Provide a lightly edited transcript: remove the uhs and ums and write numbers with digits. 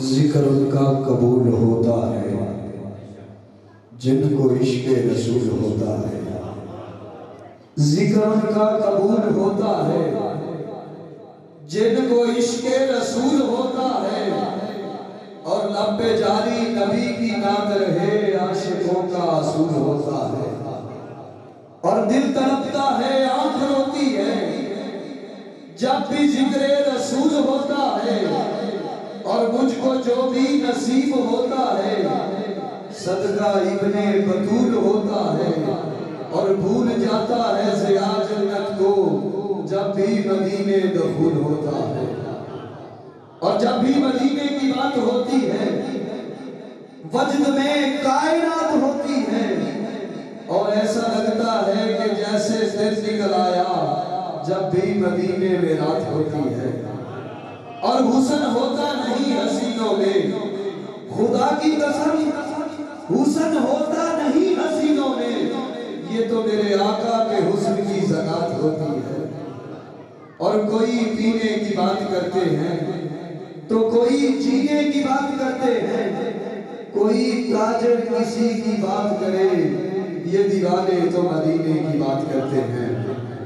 ذکر ان کا قبول ہوتا ہے جن کو عشق رسول ہوتا ہے۔ ذکر ان کا قبول ہوتا ہے جن کو عشق رسول ہوتا ہے، اور لب پہ جاری نبی کی نعت رہے عاشقوں کا اصول ہوتا ہے۔ اور دل تڑپتا ہے، آنکھ روتی ہے جب بھی ذکر رسول ہوتا ہے، اور مجھ کو جو بھی نصیب ہوتا ہے صدقہ ابن بطول ہوتا ہے، اور بھول جاتا ہے ضیاء جنت کو جب بھی مدینے دخول ہوتا ہے۔ اور جب بھی مدینے کی بات ہوتی ہے وجد میں کائنات ہوتی ہے، اور ایسا لگتا ہے کہ جیسے دل نکل آیا جب بھی مدینے میں رات ہوتی ہے۔ اور حسن ہوتا نہیں حسینوں میں، خدا کی قسم حسن ہوتا نہیں حسینوں میں، یہ تو میرے آقا کے حسن کی زکات ہوتی ہے۔ اور کوئی پینے کی بات کرتے ہیں تو کوئی جینے کی بات کرتے ہیں، کوئی تاجر کسی کی بات کرے، یہ دیوانے تو مدینے کی بات کرتے ہیں۔